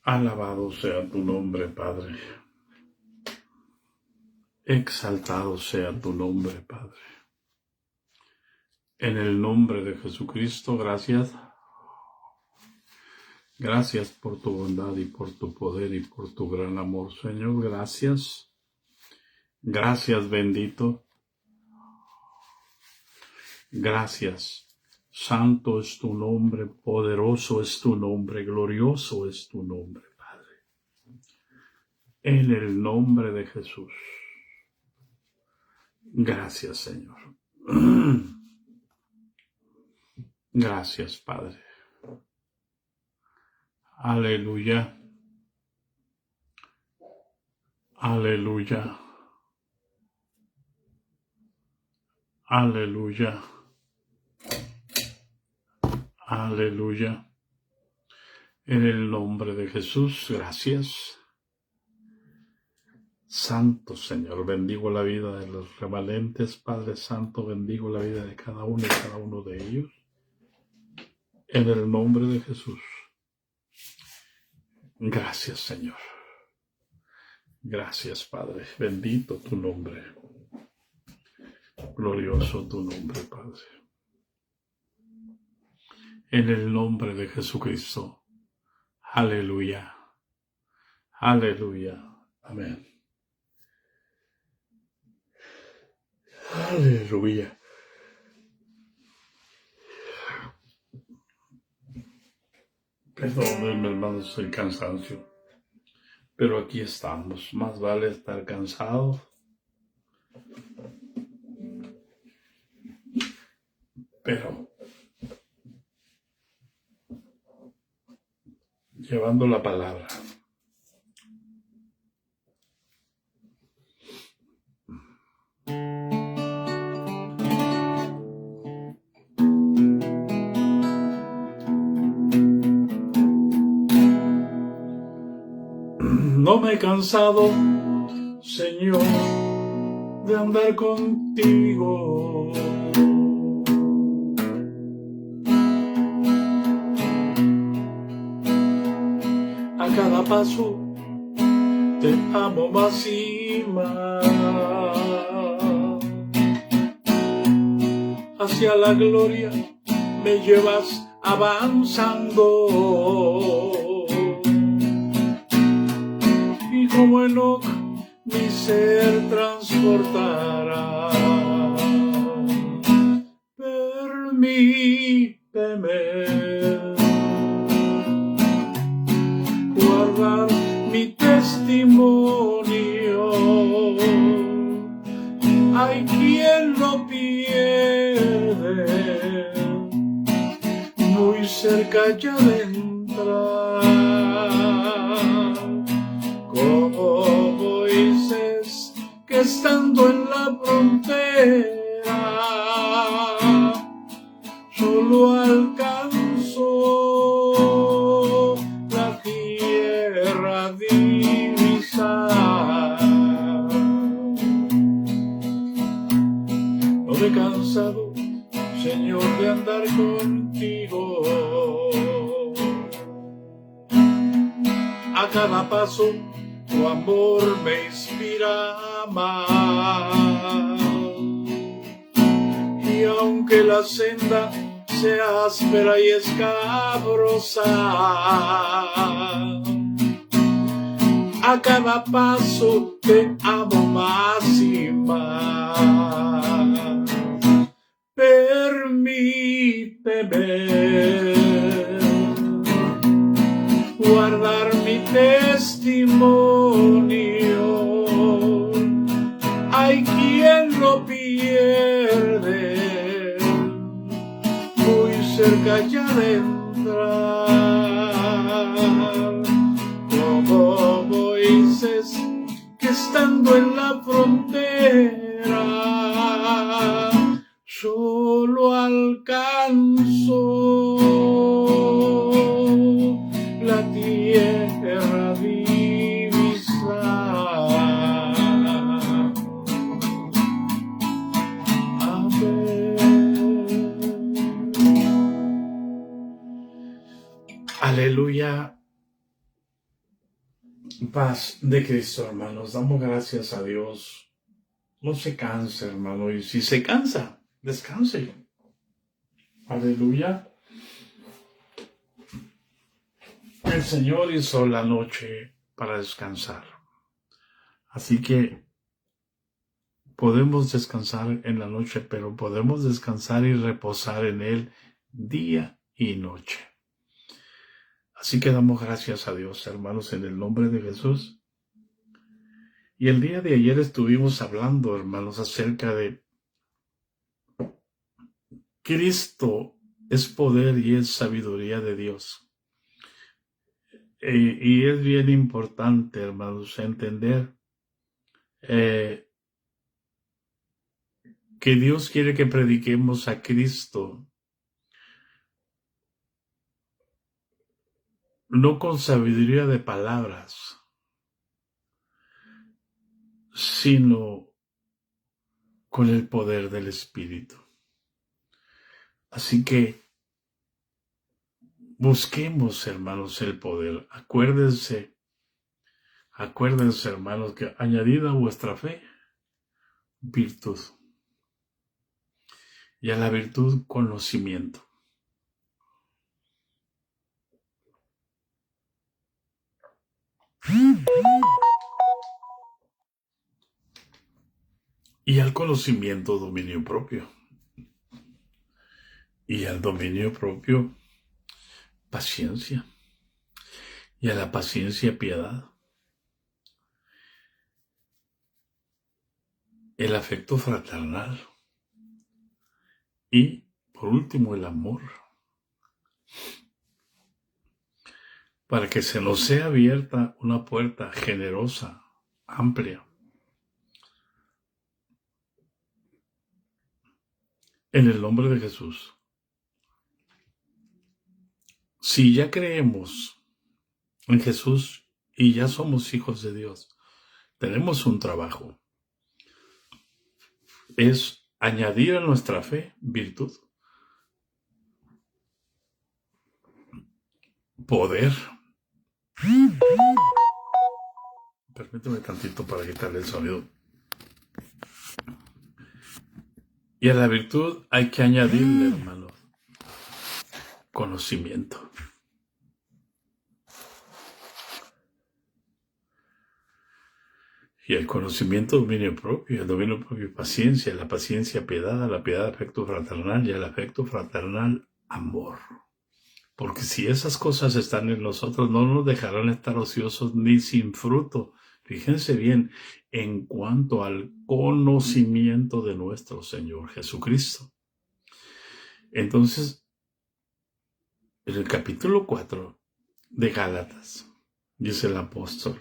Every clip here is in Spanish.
Alabado sea tu nombre, Padre. Exaltado sea tu nombre, Padre. En el nombre de Jesucristo, gracias. Gracias por tu bondad y por tu poder y por tu gran amor, Señor. Gracias. Gracias, bendito. Gracias. Santo es tu nombre, poderoso es tu nombre, glorioso es tu nombre, Padre. En el nombre de Jesús. Gracias, Señor. Gracias, Padre. Aleluya. Aleluya. Aleluya. Aleluya. En el nombre de Jesús, gracias. Santo Señor, bendigo la vida de los remanentes, Padre Santo, bendigo la vida de cada uno y cada uno de ellos. En el nombre de Jesús. Gracias, Señor. Gracias, Padre. Bendito tu nombre. Glorioso tu nombre, Padre. En el nombre de Jesucristo. Aleluya. Aleluya. Amén. Aleluya. Perdónenme, hermanos, el cansancio. Pero aquí estamos. Más vale estar cansado. Pero llevando la palabra. No me he cansado, Señor, de andar contigo. A cada paso te amo más y más. Hacia la gloria me llevas avanzando. Como Enoc mi ser transportará. Permíteme guardar mi testimonio. Hay quien lo pierde, muy cerca ya de entrar. Como Moisés que estando en la frontera solo alcanzó la tierra divisar. No me he cansado, Señor, de andar contigo. A cada paso tu amor me inspira más. Y aunque la senda sea áspera y escabrosa, a cada paso te amo más y más. Permíteme guardar mi testimonio. Hay quien lo pierde, muy cerca ya de entrar. Como Moisés que estando en la frontera solo alcanzó la tierra divisar. Amén. Aleluya. Paz de Cristo, hermanos. Damos gracias a Dios. No se canse, hermano. Y si se cansa, descanse. Aleluya. El Señor hizo la noche para descansar. Así que podemos descansar en la noche, pero podemos descansar y reposar en Él día y noche. Así que damos gracias a Dios, hermanos, en el nombre de Jesús. Y el día de ayer estuvimos hablando, hermanos, acerca de Cristo es poder y es sabiduría de Dios. Y es bien importante, hermanos, entender que Dios quiere que prediquemos a Cristo, no con sabiduría de palabras, sino con el poder del Espíritu. Así que busquemos, hermanos, el poder. Acuérdense, hermanos, que añadida a vuestra fe, virtud. Y a la virtud, conocimiento. Y al conocimiento, dominio propio. Y al dominio propio, paciencia. Y a la paciencia, piedad. El afecto fraternal. Y, por último, el amor. Para que se nos sea abierta una puerta generosa, amplia. En el nombre de Jesús. Si ya creemos en Jesús y ya somos hijos de Dios, tenemos un trabajo. Es añadir a nuestra fe virtud, poder. Permíteme tantito para quitarle el sonido. Y a la virtud hay que añadirle, hermano, conocimiento. Y el conocimiento, dominio propio, el dominio propio, paciencia, la paciencia, piedad, a la piedad, afecto fraternal, y al afecto fraternal, amor. Porque si esas cosas están en nosotros, no nos dejarán estar ociosos ni sin fruto. Fíjense bien, en cuanto al conocimiento de nuestro Señor Jesucristo. Entonces, en el capítulo 4 de Gálatas, dice el apóstol,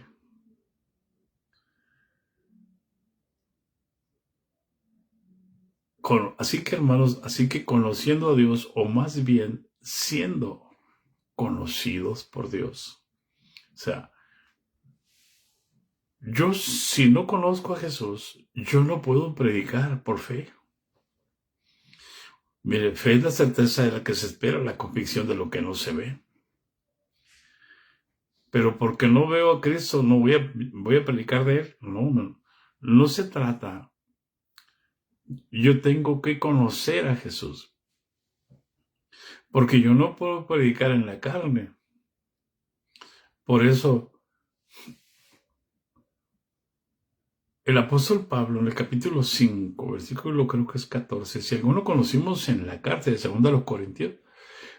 así que hermanos, así que conociendo a Dios, o más bien siendo conocidos por Dios. O sea, yo si no conozco a Jesús, yo no puedo predicar por fe. Mire, fe es la certeza de la que se espera, la convicción de lo que no se ve. Pero porque no veo a Cristo, no voy a predicar de Él. No se trata. Yo tengo que conocer a Jesús. Porque yo no puedo predicar en la carne. Por eso, el apóstol Pablo en el capítulo 5, versículo creo que es 14, si alguno conocimos en la carne, de 2 los Corintios,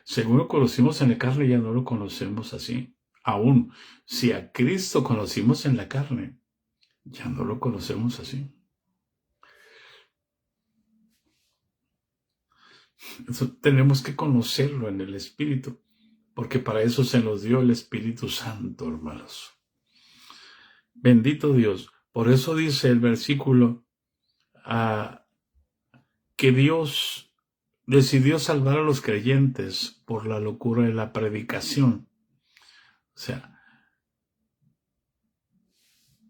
si alguno conocimos en la carne, ya no lo conocemos así. Aún, si a Cristo conocimos en la carne, ya no lo conocemos así. Eso tenemos que conocerlo en el Espíritu, porque para eso se nos dio el Espíritu Santo, hermanos. Bendito Dios. Por eso dice el versículo que Dios decidió salvar a los creyentes por la locura de la predicación. O sea,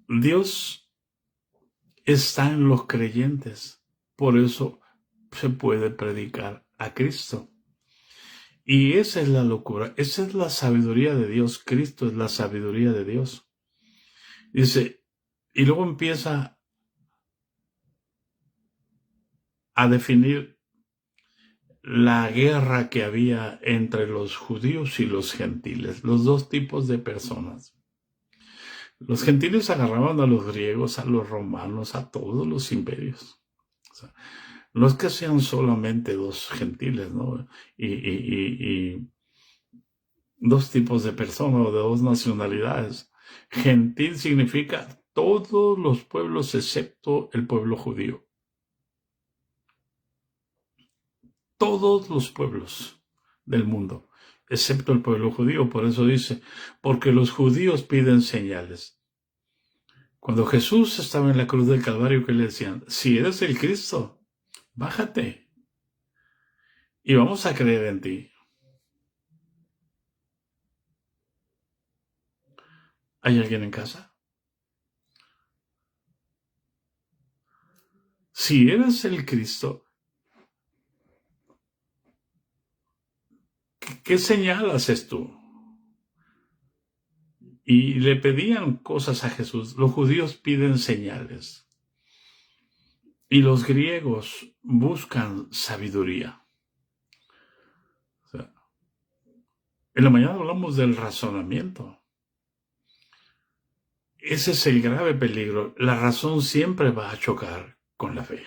Dios está en los creyentes. Por eso se puede predicar a Cristo. Y esa es la locura, esa es la sabiduría de Dios. Cristo es la sabiduría de Dios. Dice, y luego empieza a definir la guerra que había entre los judíos y los gentiles, los dos tipos de personas. Los gentiles agarraban a los griegos, a los romanos, a todos los imperios. O sea, no es que sean solamente dos gentiles, ¿no? Y dos tipos de personas o de dos nacionalidades. Gentil significa todos los pueblos excepto el pueblo judío. Todos los pueblos del mundo, excepto el pueblo judío. Por eso dice, porque los judíos piden señales. Cuando Jesús estaba en la cruz del Calvario, ¿qué le decían? Si eres el Cristo, bájate y vamos a creer en ti. ¿Hay alguien en casa? Si eres el Cristo, ¿qué señal haces tú? Y le pedían cosas a Jesús. Los judíos piden señales. Y los griegos buscan sabiduría. O sea, en la mañana hablamos del razonamiento. Ese es el grave peligro. La razón siempre va a chocar con la fe.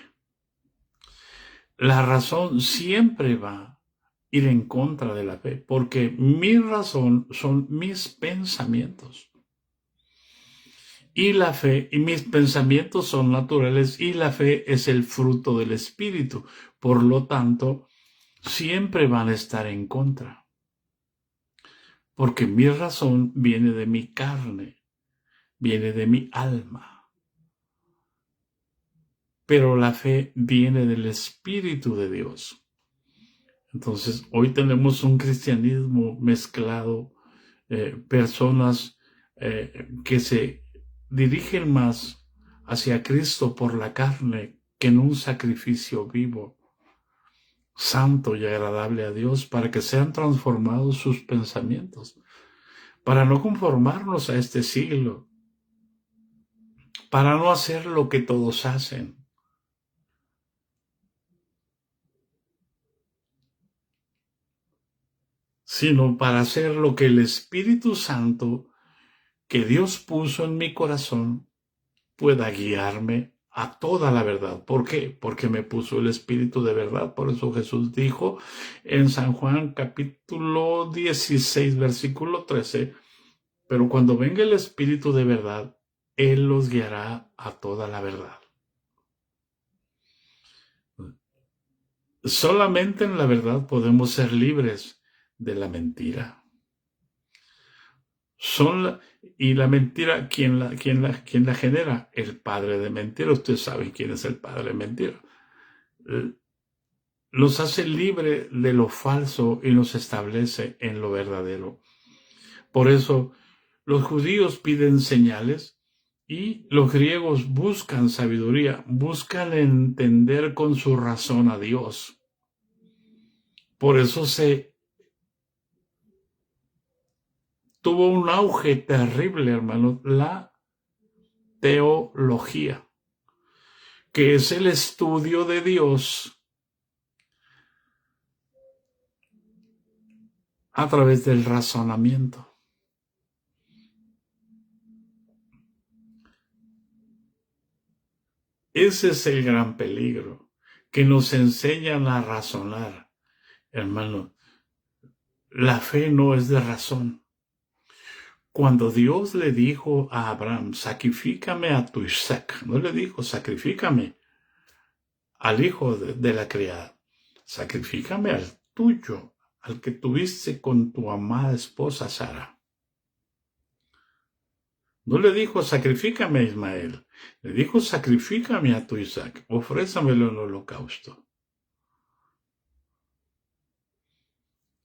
La razón siempre va a ir en contra de la fe, porque mi razón son mis pensamientos. Y la fe y mis pensamientos son naturales y la fe es el fruto del Espíritu. Por lo tanto, siempre van a estar en contra. Porque mi razón viene de mi carne, viene de mi alma. Pero la fe viene del Espíritu de Dios. Entonces, hoy tenemos un cristianismo mezclado, personas que se dirigen más hacia Cristo por la carne que en un sacrificio vivo, santo y agradable a Dios, para que sean transformados sus pensamientos, para no conformarnos a este siglo, para no hacer lo que todos hacen. Sino para hacer lo que el Espíritu Santo que Dios puso en mi corazón pueda guiarme a toda la verdad. ¿Por qué? Porque me puso el Espíritu de verdad. Por eso Jesús dijo en San Juan capítulo 16, versículo 13, pero cuando venga el Espíritu de verdad, Él los guiará a toda la verdad. Solamente en la verdad podemos ser libres de la mentira. Y la mentira, ¿quién la genera? El padre de mentira. Ustedes saben quién es el padre de mentira. Los hace libre de lo falso y los establece en lo verdadero. Por eso, los judíos piden señales y los griegos buscan sabiduría, buscan entender con su razón a Dios. Por eso se tuvo un auge terrible, hermanos, la teología, que es el estudio de Dios a través del razonamiento. Ese es el gran peligro, que nos enseñan a razonar. Hermano, la fe no es de razón. Cuando Dios le dijo a Abraham, sacrifícame a tu Isaac, no le dijo, sacrifícame al hijo de la criada, sacrifícame al tuyo, al que tuviste con tu amada esposa Sara. No le dijo, sacrifícame a Ismael, le dijo, sacrifícame a tu Isaac, ofrézamelo en holocausto.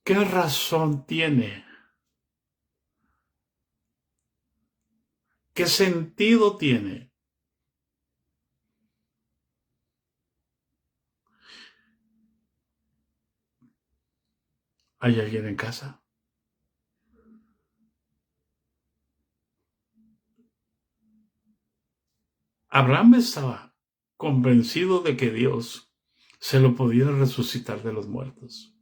¿Qué razón tiene? ¿Qué sentido tiene? ¿Hay alguien en casa? Abraham estaba convencido de que Dios se lo podía resucitar de los muertos.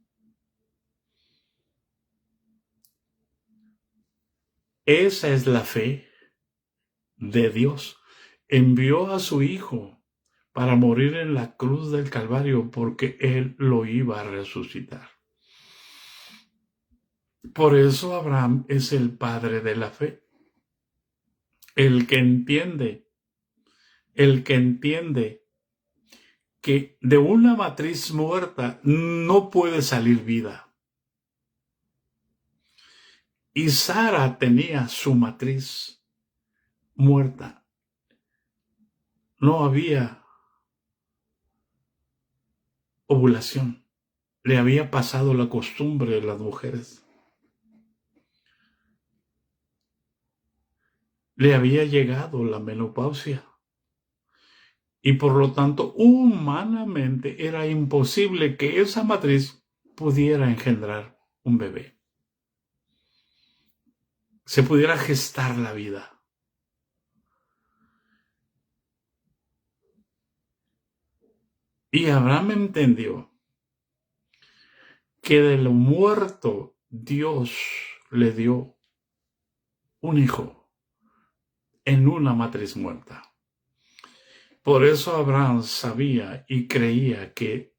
Esa es la fe de Dios. Envió a su Hijo para morir en la cruz del Calvario porque Él lo iba a resucitar. Por eso Abraham es el padre de la fe. El que entiende que de una matriz muerta no puede salir vida. Y Sara tenía su matriz muerta. No había ovulación. Le había pasado la costumbre de las mujeres. Le había llegado la menopausia. Y por lo tanto, humanamente era imposible que esa matriz pudiera engendrar un bebé. Se pudiera gestar la vida. Y Abraham entendió que de lo muerto Dios le dio un hijo en una matriz muerta. Por eso Abraham sabía y creía que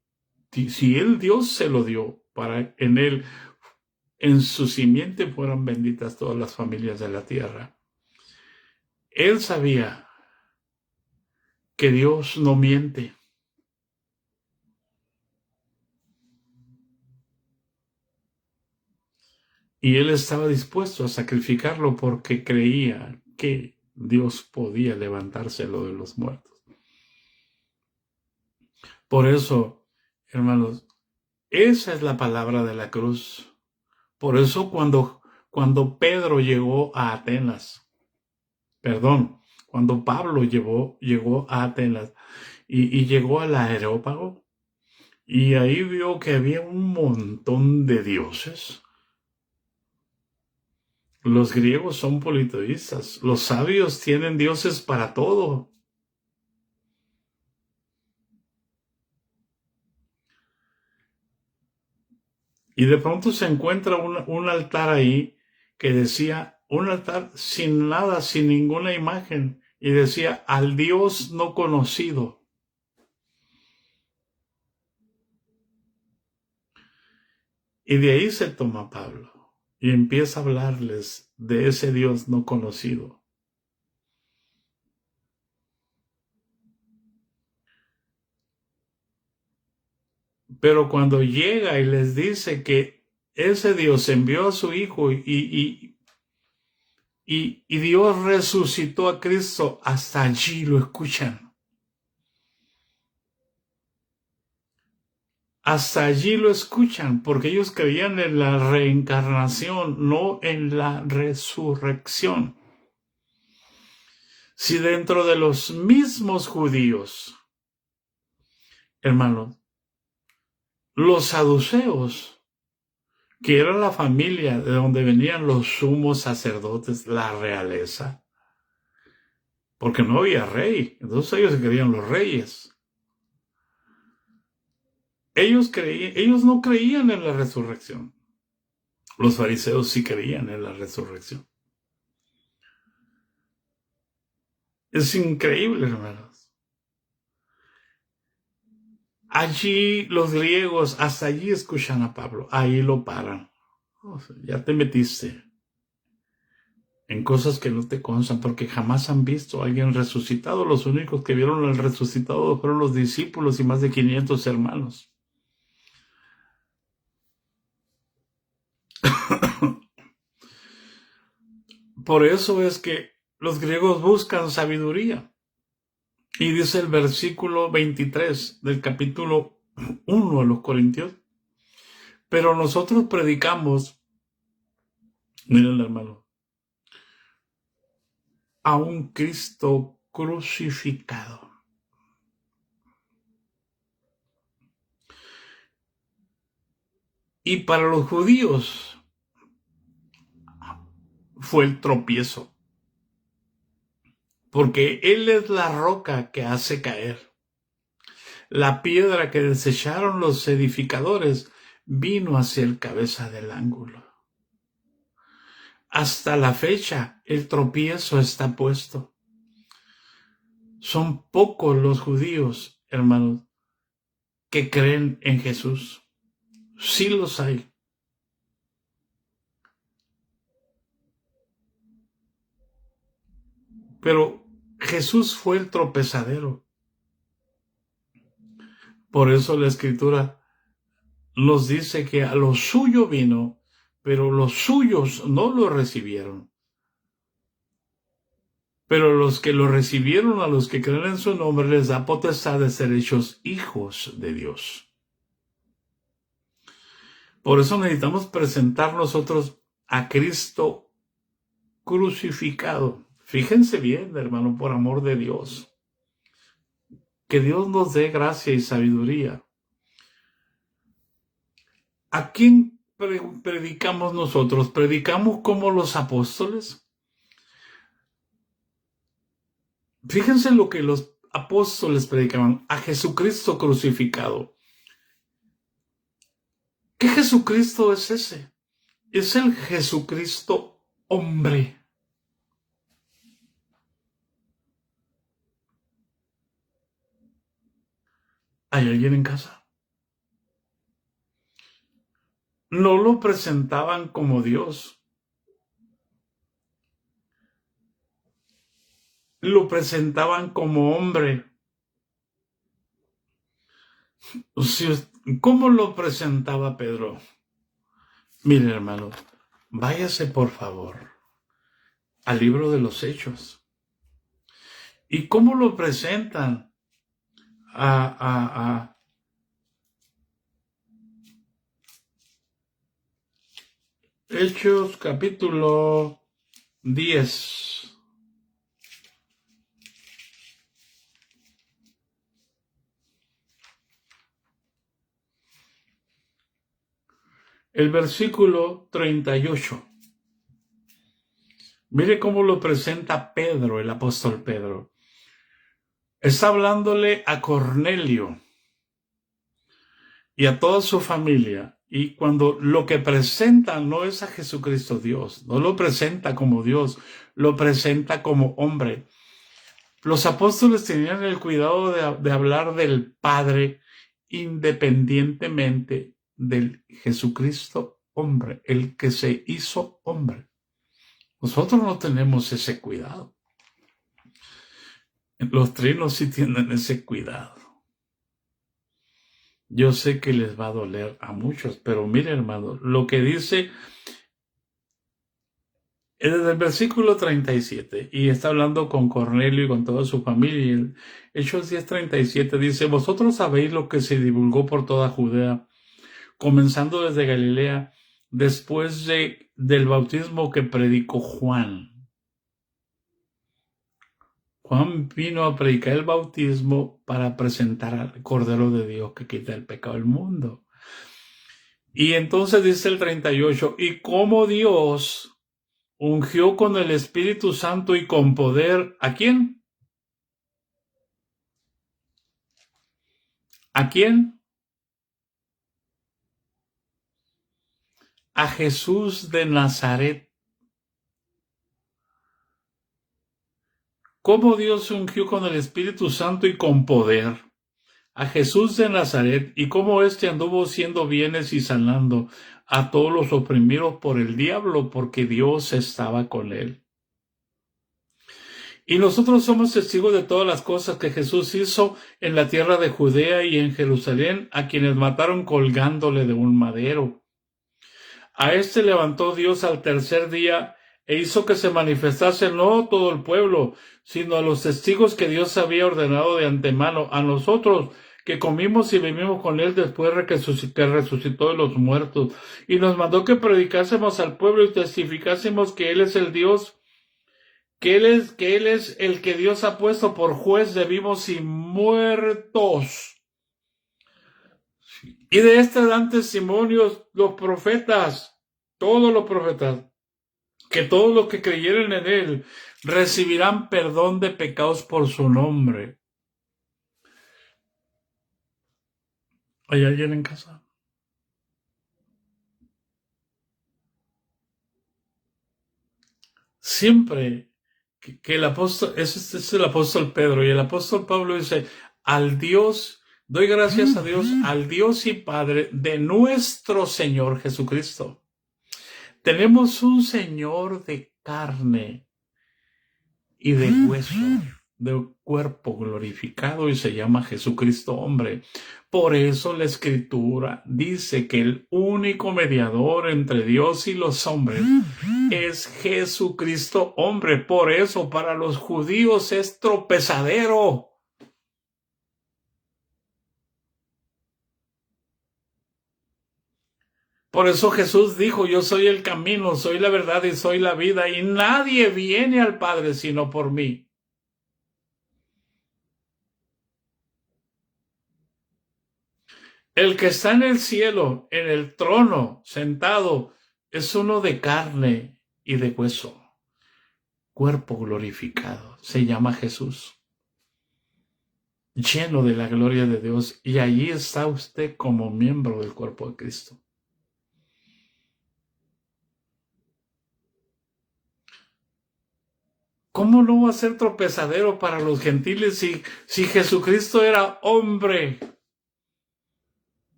si el Dios se lo dio para en su simiente fueran benditas todas las familias de la tierra. Él sabía que Dios no miente. Y él estaba dispuesto a sacrificarlo porque creía que Dios podía levantárselo de los muertos. Por eso, hermanos, esa es la palabra de la cruz. Por eso cuando Pedro llegó a Atenas, cuando Pablo llegó a Atenas y llegó al Areópago, y ahí vio que había un montón de dioses. Los griegos son politeístas. Los sabios tienen dioses para todo. Y de pronto se encuentra un altar ahí que decía, un altar sin nada, sin ninguna imagen, y decía, al Dios no conocido. Y de ahí se toma Pablo y empieza a hablarles de ese Dios no conocido. Pero cuando llega y les dice que ese Dios envió a su Hijo y Dios resucitó a Cristo, hasta allí lo escuchan. Hasta allí lo escuchan, porque ellos creían en la reencarnación, no en la resurrección. Si dentro de los mismos judíos, hermanos, los saduceos, que era la familia de donde venían los sumos sacerdotes, la realeza, porque no había rey, entonces ellos querían los reyes. Ellos no creían en la resurrección. Los fariseos sí creían en la resurrección. Es increíble, hermanos. Allí los griegos, hasta allí escuchan a Pablo, ahí lo paran. O sea, ya te metiste en cosas que no te constan, porque jamás han visto a alguien resucitado. Los únicos que vieron al resucitado fueron los discípulos y más de 500 hermanos. Por eso es que los griegos buscan sabiduría. Y dice el versículo 23 del capítulo 1 a los Corintios. Pero nosotros predicamos, miren hermano, a un Cristo crucificado. Y para los judíos fue el tropiezo, porque Él es la roca que hace caer. La piedra que desecharon los edificadores vino hacia el cabeza del ángulo. Hasta la fecha, el tropiezo está puesto. Son pocos los judíos, hermanos, que creen en Jesús. Sí los hay. Pero Jesús fue el tropezadero. Por eso la Escritura nos dice que a lo suyo vino, pero los suyos no lo recibieron. Pero los que lo recibieron, a los que creen en su nombre, les da potestad de ser hechos hijos de Dios. Por eso necesitamos presentar nosotros a Cristo crucificado. Fíjense bien, hermano, por amor de Dios. Que Dios nos dé gracia y sabiduría. ¿A quién predicamos nosotros? ¿Predicamos como los apóstoles? Fíjense lo que los apóstoles predicaban, a Jesucristo crucificado. ¿Qué Jesucristo es ese? Es el Jesucristo hombre. ¿Hay alguien en casa? No lo presentaban como Dios. Lo presentaban como hombre. ¿Cómo lo presentaba Pedro? Mire, hermano, váyase por favor al libro de los Hechos. ¿Y cómo lo presentan a Hechos capítulo 10? El versículo 38. Mire cómo lo presenta Pedro, el apóstol Pedro. Está hablándole a Cornelio y a toda su familia. Y cuando lo que presenta no es a Jesucristo Dios, no lo presenta como Dios, lo presenta como hombre. Los apóstoles tenían el cuidado de hablar del Padre independientemente del Jesucristo hombre, el que se hizo hombre. Nosotros no tenemos ese cuidado. Los trinos sí tienen ese cuidado. Yo sé que les va a doler a muchos, pero mire, hermano, lo que dice es desde el versículo 37, y está hablando con Cornelio y con toda su familia. Hechos 10:37 dice: vosotros sabéis lo que se divulgó por toda Judea, comenzando desde Galilea, después del bautismo que predicó Juan. Juan vino a predicar el bautismo para presentar al Cordero de Dios que quita el pecado del mundo. Y entonces dice el 38, y cómo Dios ungió con el Espíritu Santo y con poder, ¿a quién? ¿A quién? A Jesús de Nazaret. ¿Cómo Dios ungió con el Espíritu Santo y con poder a Jesús de Nazaret, y cómo éste anduvo haciendo bienes y sanando a todos los oprimidos por el diablo, porque Dios estaba con él? Y nosotros somos testigos de todas las cosas que Jesús hizo en la tierra de Judea y en Jerusalén, a quienes mataron colgándole de un madero. A este levantó Dios al tercer día e hizo que se manifestase no todo el pueblo, sino a los testigos que Dios había ordenado de antemano, a nosotros que comimos y bebimos con él después que resucitó de los muertos, y nos mandó que predicásemos al pueblo y testificásemos que él es el Dios, que él es el que Dios ha puesto por juez de vivos y muertos. Y de este dan testimonios los profetas, todos los profetas, que todos los que creyeren en él recibirán perdón de pecados por su nombre. ¿Hay alguien en casa? Siempre que el apóstol, ese es el apóstol Pedro, y el apóstol Pablo dice, doy gracias a Dios, al Dios y Padre de nuestro Señor Jesucristo. Tenemos un Señor de carne y de hueso, de cuerpo glorificado, y se llama Jesucristo hombre. Por eso la Escritura dice que el único mediador entre Dios y los hombres es Jesucristo hombre. Por eso para los judíos es tropezadero. Por eso Jesús dijo, yo soy el camino, soy la verdad y soy la vida, y nadie viene al Padre sino por mí. El que está en el cielo, en el trono, sentado, es uno de carne y de hueso, cuerpo glorificado. Se llama Jesús, lleno de la gloria de Dios, y allí está usted como miembro del cuerpo de Cristo. ¿Cómo no va a ser tropezadero para los gentiles si Jesucristo era hombre?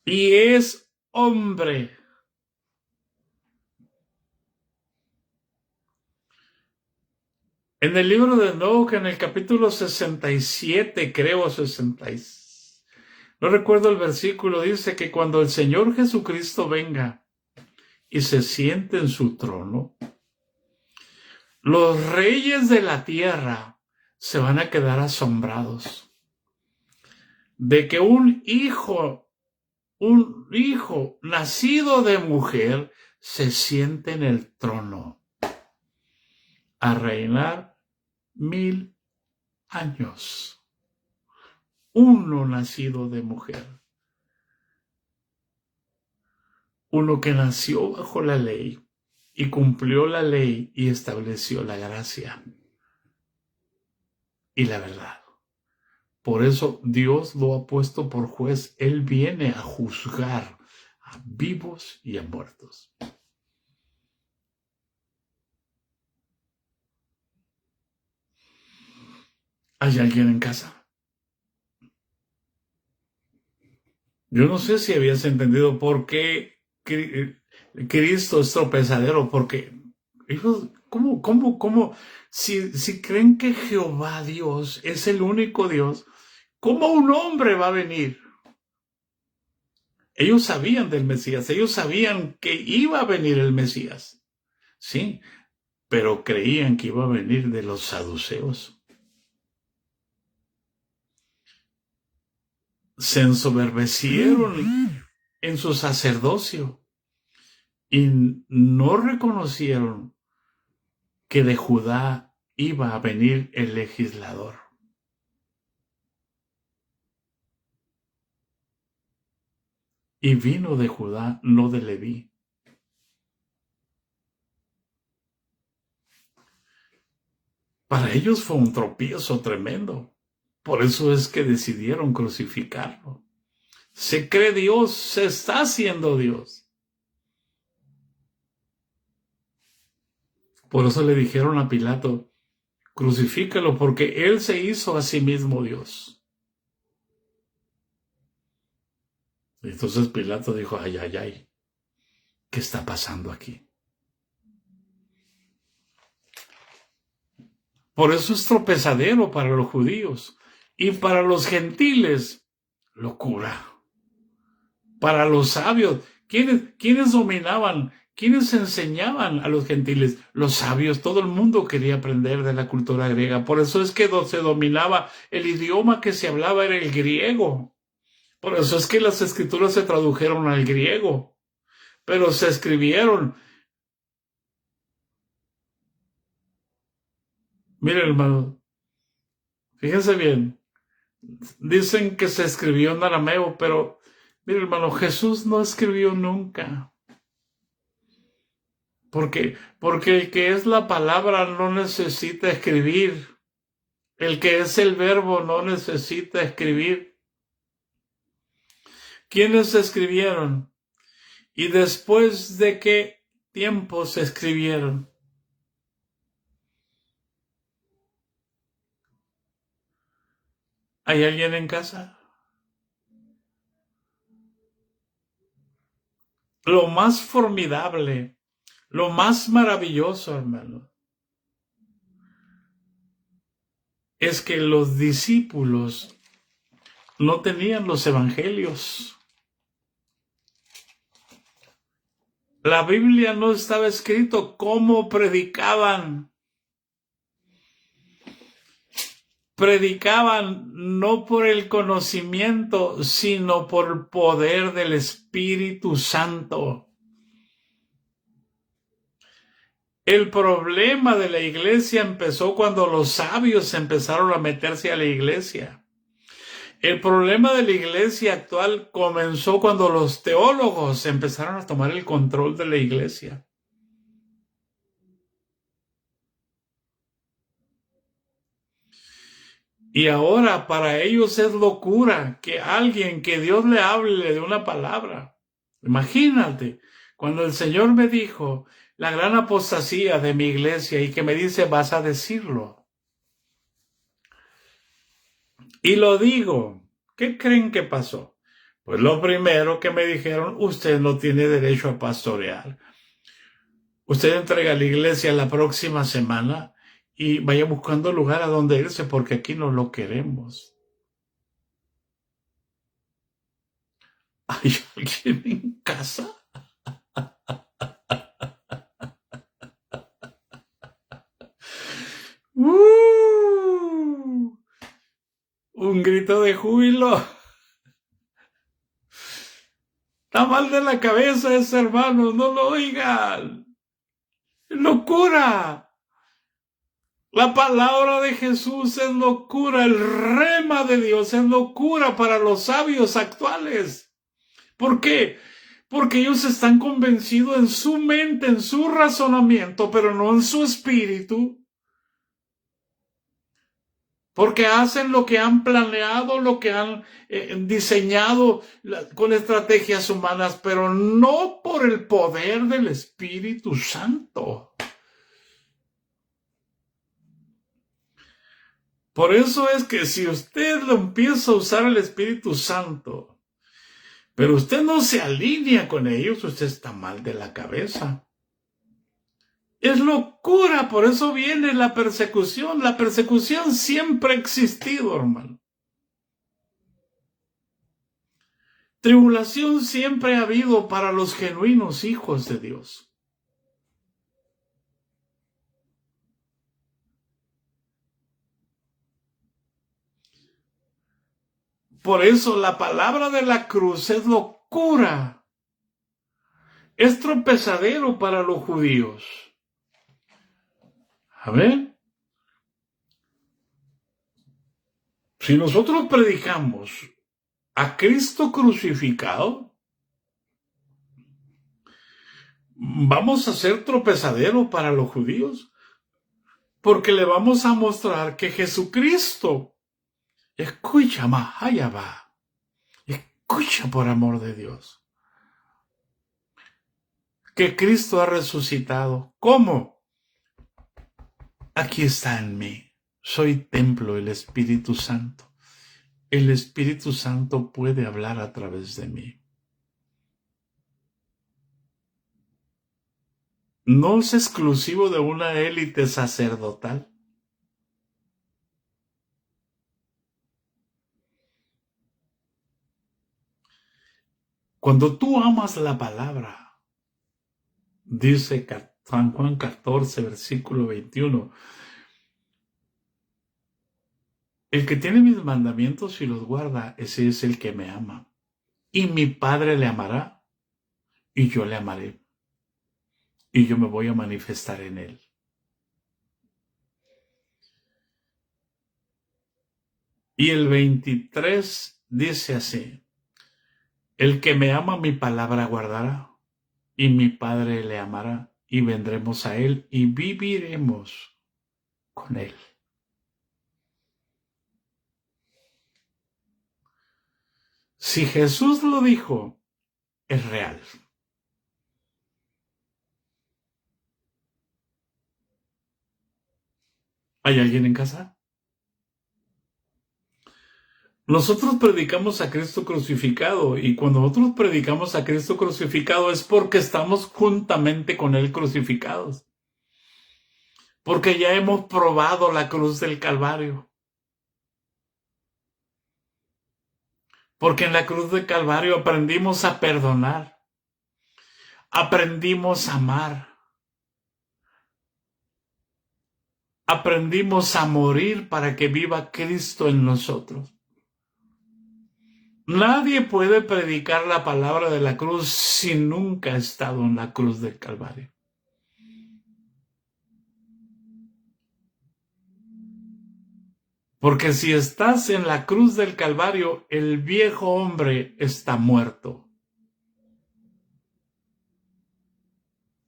Y es hombre. En el libro de Enoc, en el capítulo 67, creo 66, no recuerdo el versículo, dice que cuando el Señor Jesucristo venga y se siente en su trono, los reyes de la tierra se van a quedar asombrados de que un hijo nacido de mujer se siente en el trono a reinar 1000 años. Uno nacido de mujer. Uno que nació bajo la ley y cumplió la ley y estableció la gracia y la verdad. Por eso Dios lo ha puesto por juez. Él viene a juzgar a vivos y a muertos. ¿Hay alguien en casa? Yo no sé si habías entendido por qué Cristo es tropezadero, porque ellos, ¿cómo? Si creen que Jehová Dios es el único Dios, ¿cómo un hombre va a venir? Ellos sabían del Mesías, ellos sabían que iba a venir el Mesías, sí, pero creían que iba a venir de los saduceos. Se ensoberbecieron en su sacerdocio y no reconocieron que de Judá iba a venir el legislador. Y vino de Judá, no de Leví. Para ellos fue un tropiezo tremendo. Por eso es que decidieron crucificarlo. Se cree Dios, se está haciendo Dios. Por eso le dijeron a Pilato, crucifícalo, porque él se hizo a sí mismo Dios. Y entonces Pilato dijo, ay, ¿qué está pasando aquí? Por eso es tropezadero para los judíos y para los gentiles, locura. Para los sabios, ¿quiénes dominaban? ¿Quiénes enseñaban a los gentiles? Los sabios. Todo el mundo quería aprender de la cultura griega. Por eso es que se dominaba el idioma que se hablaba era el griego. Por eso es que las escrituras se tradujeron al griego, pero se escribieron. Mire, hermano, Fíjense bien, dicen que se escribió en arameo, pero mire, hermano, Jesús no escribió nunca. Porque el que es la palabra no necesita escribir. El que es el verbo no necesita escribir. ¿Quiénes escribieron? ¿Y después de qué tiempo se escribieron? ¿Hay alguien en casa? Lo más formidable, lo más maravilloso, hermano, es que los discípulos no tenían los evangelios. La Biblia no estaba escrito cómo predicaban. Predicaban no por el conocimiento, sino por el poder del Espíritu Santo. El problema de la iglesia empezó cuando los sabios empezaron a meterse a la iglesia. El problema de la iglesia actual comenzó cuando los teólogos empezaron a tomar el control de la iglesia. Y ahora para ellos es locura que alguien, que Dios le hable de una palabra. Imagínate, cuando el Señor me dijo la gran apostasía de mi iglesia y que me dice, vas a decirlo. Y lo digo. ¿Qué creen que pasó? Pues lo primero que me dijeron, usted no tiene derecho a pastorear. Usted entrega a la iglesia la próxima semana y vaya buscando lugar a donde irse porque aquí no lo queremos. ¿Hay alguien en casa? Un grito de júbilo. Está mal de la cabeza ese hermano, no lo oigan. ¡Locura! La palabra de Jesús es locura, el rema de Dios es locura para los sabios actuales. ¿Por qué? Porque ellos están convencidos en su mente, en su razonamiento, pero no en su espíritu. Porque hacen lo que han planeado, lo que han diseñado con estrategias humanas, pero no por el poder del Espíritu Santo. Por eso es que si usted lo empieza a usar el Espíritu Santo, pero usted no se alinea con ellos, usted está mal de la cabeza. Es locura, por eso viene la persecución. La persecución siempre ha existido, hermano. Tribulación siempre ha habido para los genuinos hijos de Dios. Por eso la palabra de la cruz es locura. Es tropezadero para los judíos. Amén. Si nosotros predicamos a Cristo crucificado, vamos a ser tropezadero para los judíos, porque le vamos a mostrar que Jesucristo, escucha, Mahayaba, escucha por amor de Dios, que Cristo ha resucitado. ¿Cómo? Aquí está en mí. Soy templo del Espíritu Santo. El Espíritu Santo puede hablar a través de mí. No es exclusivo de una élite sacerdotal. Cuando tú amas la palabra, dice San Juan 14, versículo 21, el que tiene mis mandamientos y los guarda, ese es el que me ama. Y mi Padre le amará, y yo le amaré, y yo me voy a manifestar en él. Y el 23 dice así: el que me ama mi palabra guardará, y mi Padre le amará, y vendremos a él y viviremos con él. Si Jesús lo dijo, es real. ¿Hay alguien en casa? Nosotros predicamos a Cristo crucificado, y cuando nosotros predicamos a Cristo crucificado es porque estamos juntamente con Él crucificados. Porque ya hemos probado la cruz del Calvario. Porque en la cruz del Calvario aprendimos a perdonar. Aprendimos a amar. Aprendimos a morir para que viva Cristo en nosotros. Nadie puede predicar la palabra de la cruz si nunca ha estado en la cruz del Calvario. Porque si estás en la cruz del Calvario, el viejo hombre está muerto.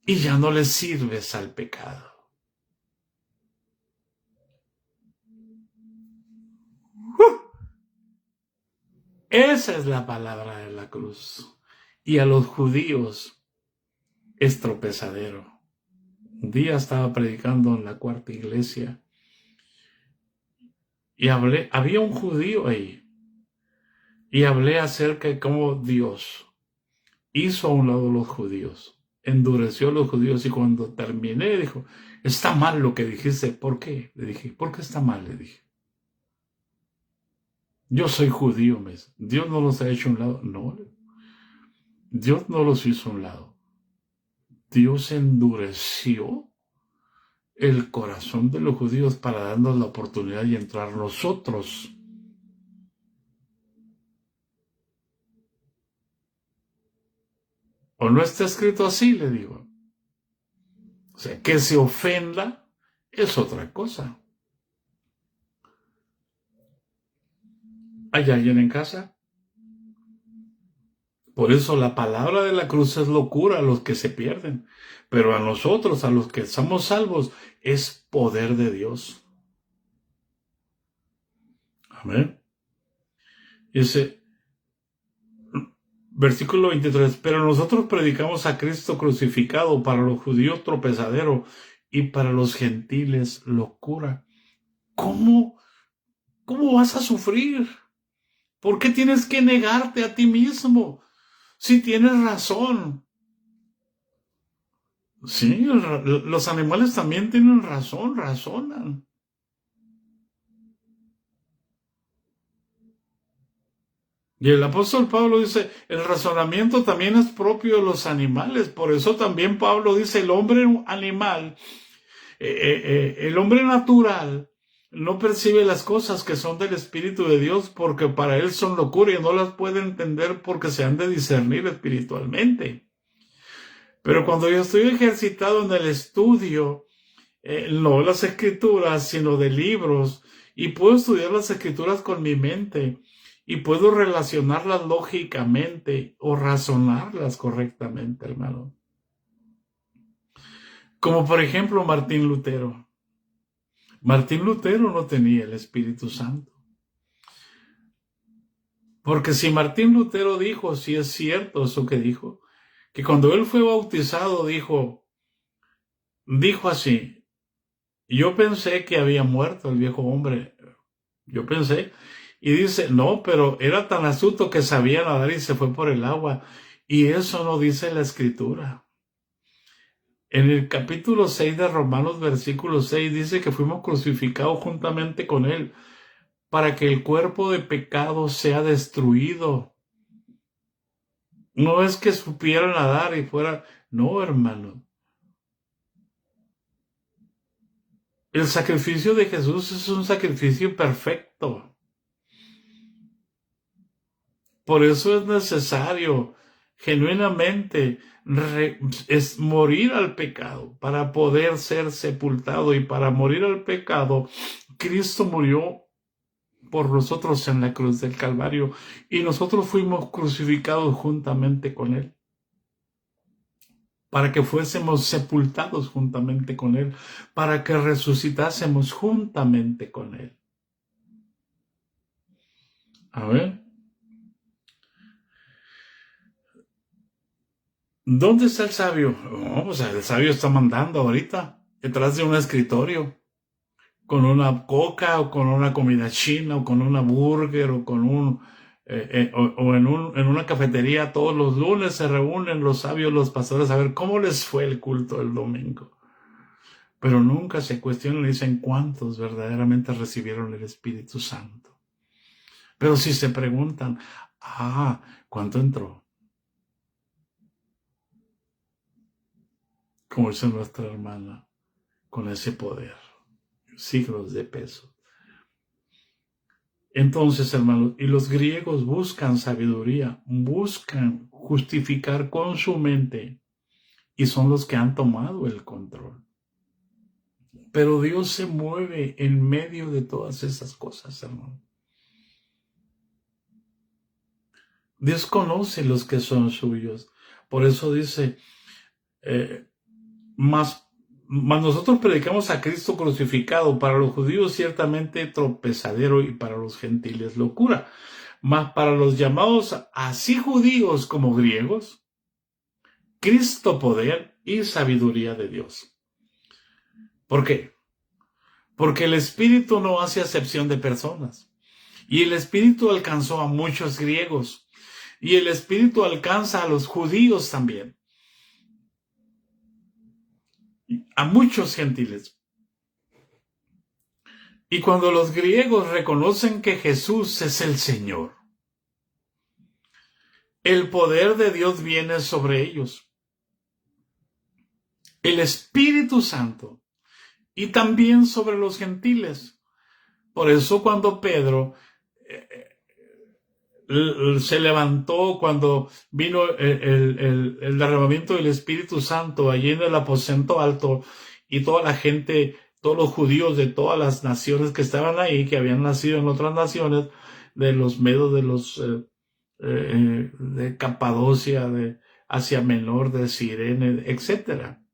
Y ya no le sirves al pecado. Esa es la palabra de la cruz. Y a los judíos es tropezadero. Un día estaba predicando en la cuarta iglesia y había un judío ahí. Y hablé acerca de cómo Dios hizo a un lado los judíos, endureció a los judíos, y cuando terminé dijo: está mal lo que dijiste. ¿Por qué? Le dije: ¿por qué está mal? Le dije: yo soy judío, Dios no los ha hecho a un lado. No, Dios no los hizo a un lado. Dios endureció el corazón de los judíos para darnos la oportunidad de entrar nosotros. ¿O no está escrito así? Le digo. O sea, que se ofenda es otra cosa. ¿Hay alguien en casa? Por eso la palabra de la cruz es locura a los que se pierden, pero a nosotros, a los que somos salvos, es poder de Dios. Amén. Dice, versículo 23, pero nosotros predicamos a Cristo crucificado, para los judíos tropezadero y para los gentiles locura. ¿Cómo vas a sufrir? ¿Por qué tienes que negarte a ti mismo? Si tienes razón. Sí, los animales también tienen razón, razonan. Y el apóstol Pablo dice, el razonamiento también es propio de los animales. Por eso también Pablo dice, el hombre animal, el hombre natural, no percibe las cosas que son del Espíritu de Dios, porque para él son locura y no las puede entender porque se han de discernir espiritualmente. Pero cuando yo estoy ejercitado en el estudio, no las escrituras, sino de libros, y puedo estudiar las escrituras con mi mente, y puedo relacionarlas lógicamente o razonarlas correctamente, hermano. Como por ejemplo Martín Lutero. Martín Lutero no tenía el Espíritu Santo. Porque si Martín Lutero dijo, si es cierto eso que dijo, que cuando él fue bautizado dijo así: yo pensé que había muerto el viejo hombre. Yo pensé. Y dice, no, pero era tan astuto que sabía nadar y se fue por el agua. Y eso no dice la Escritura. En el capítulo 6 de Romanos, versículo 6, dice que fuimos crucificados juntamente con él para que el cuerpo de pecado sea destruido. No es que supiera nadar y fuera... No, hermano. El sacrificio de Jesús es un sacrificio perfecto. Por eso es necesario genuinamente es morir al pecado para poder ser sepultado, y para morir al pecado Cristo murió por nosotros en la cruz del Calvario, y nosotros fuimos crucificados juntamente con Él, para que fuésemos sepultados juntamente con Él, para que resucitásemos juntamente con Él. A ver, ¿dónde está el sabio? No, pues el sabio está mandando ahorita, detrás de un escritorio, con una coca o con una comida china o con una burger o con o en una cafetería. Todos los lunes se reúnen los sabios, los pastores, a ver cómo les fue el culto el domingo. Pero nunca se cuestionan y dicen cuántos verdaderamente recibieron el Espíritu Santo. Pero si se preguntan, ¿cuánto entró? Como dice nuestra hermana, con ese poder, siglos de peso. Entonces, hermanos, y los griegos buscan sabiduría, buscan justificar con su mente, y son los que han tomado el control. Pero Dios se mueve en medio de todas esas cosas, hermano. Dios conoce los que son suyos. Por eso dice, mas nosotros predicamos a Cristo crucificado, para los judíos ciertamente tropezadero y para los gentiles locura. Mas para los llamados así judíos como griegos, Cristo poder y sabiduría de Dios. ¿Por qué? Porque el Espíritu no hace acepción de personas. Y el Espíritu alcanzó a muchos griegos. Y el Espíritu alcanza a los judíos también. A muchos gentiles. Y cuando los griegos reconocen que Jesús es el Señor, el poder de Dios viene sobre ellos. El Espíritu Santo. Y también sobre los gentiles. Por eso cuando Pedro se levantó, cuando vino el derramamiento del Espíritu Santo allí en el aposento alto, y toda la gente, todos los judíos de todas las naciones que estaban ahí, que habían nacido en otras naciones, de los medos, de los de Capadocia, de Asia Menor, de Cirene, etcétera,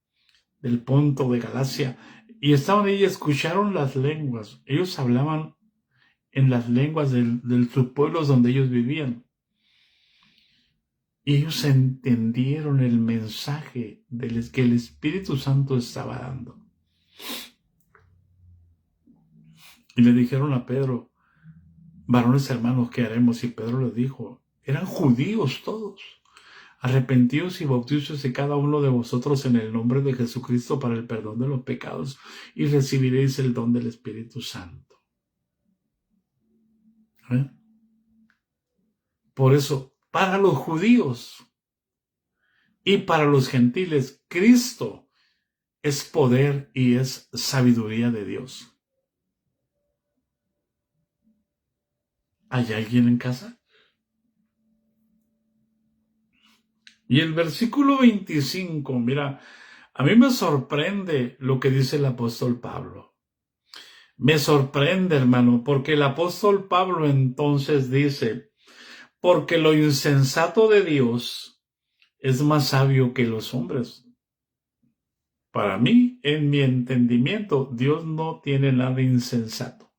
del Ponto, de Galacia, y estaban ahí y escucharon las lenguas. Ellos hablaban en las lenguas de sus pueblos donde ellos vivían. Y ellos entendieron el mensaje que el Espíritu Santo estaba dando. Y le dijeron a Pedro, varones hermanos, ¿qué haremos? Y Pedro les dijo, eran judíos todos. Arrepentíos y bautízose cada uno de vosotros en el nombre de Jesucristo para el perdón de los pecados, y recibiréis el don del Espíritu Santo. ¿Eh? Por eso, para los judíos y para los gentiles, Cristo es poder y es sabiduría de Dios. ¿Hay alguien en casa? Y el versículo 25, mira, a mí me sorprende lo que dice el apóstol Pablo. Me sorprende, hermano, porque el apóstol Pablo entonces dice, porque lo insensato de Dios es más sabio que los hombres. Para mí, en mi entendimiento, Dios no tiene nada insensato.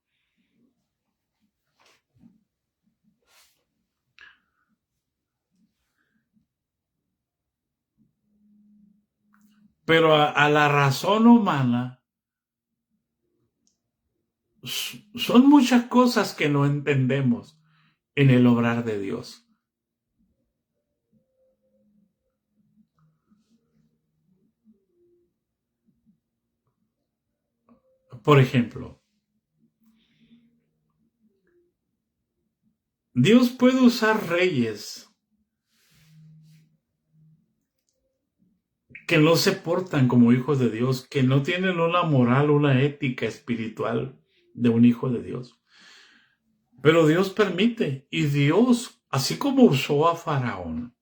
Pero a la razón humana son muchas cosas que no entendemos en el obrar de Dios. Por ejemplo, Dios puede usar reyes que no se portan como hijos de Dios, que no tienen una moral, una ética espiritual de un hijo de Dios. Pero Dios permite, y Dios, así como usó a Faraón,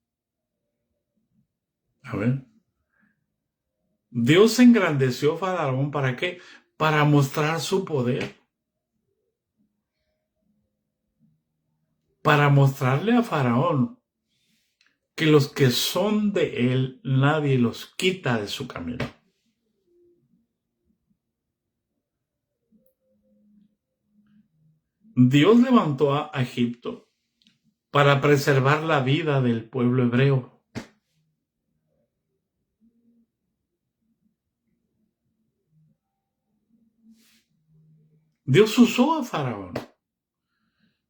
Dios engrandeció a Faraón, ¿para qué? Para mostrar su poder. para mostrarle a Faraón que los que son de él, nadie los quita de su camino. Dios levantó a Egipto para preservar la vida del pueblo hebreo. Dios usó a Faraón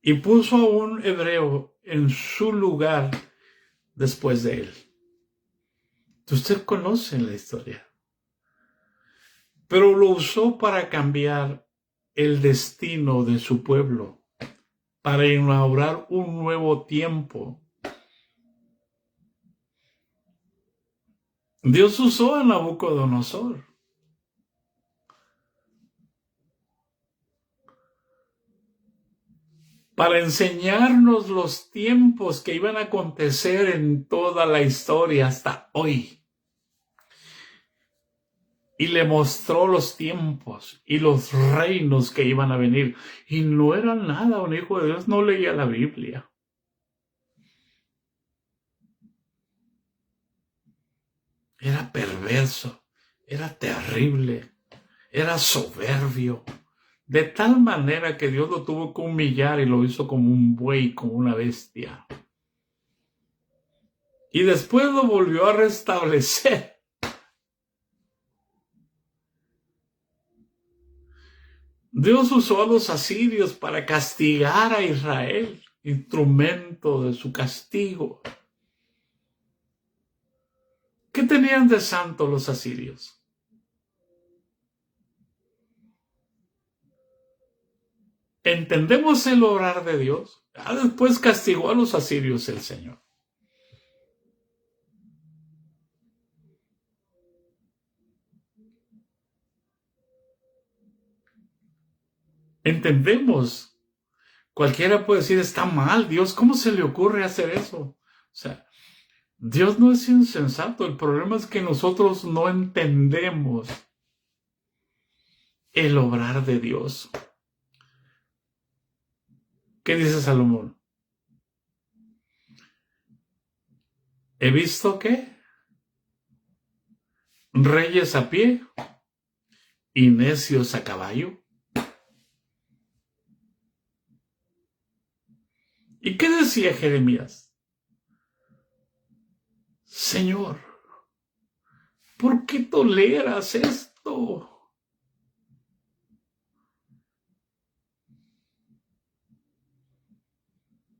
y puso a un hebreo en su lugar después de él. Usted conoce la historia. Pero lo usó para cambiar el destino de su pueblo, para inaugurar un nuevo tiempo. Dios usó a Nabucodonosor para enseñarnos los tiempos que iban a acontecer en toda la historia hasta hoy. Y le mostró los tiempos y los reinos que iban a venir. Y no era nada, un hijo de Dios no leía la Biblia. Era perverso, era terrible, era soberbio. De tal manera que Dios lo tuvo que humillar y lo hizo como un buey, como una bestia. Y después lo volvió a restablecer. Dios usó a los asirios para castigar a Israel, instrumento de su castigo. ¿Qué tenían de santo los asirios? ¿Entendemos el obrar de Dios? Después castigó a los asirios el Señor. Entendemos. Cualquiera puede decir, está mal, Dios, ¿cómo se le ocurre hacer eso? O sea, Dios no es insensato. El problema es que nosotros no entendemos el obrar de Dios. ¿Qué dice Salomón? He visto que reyes a pie y necios a caballo. ¿Y qué decía Jeremías? Señor, ¿por qué toleras esto?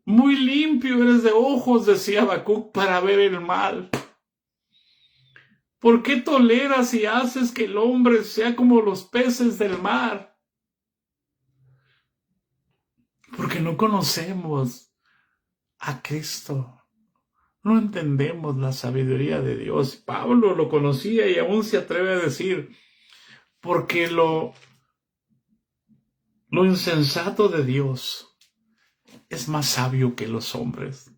Muy limpio eres de ojos, decía Habacuc, para ver el mal. ¿Por qué toleras y haces que el hombre sea como los peces del mar? Porque no conocemos a Cristo. No entendemos la sabiduría de Dios. Pablo lo conocía y aún se atreve a decir, porque lo insensato de Dios es más sabio que los hombres.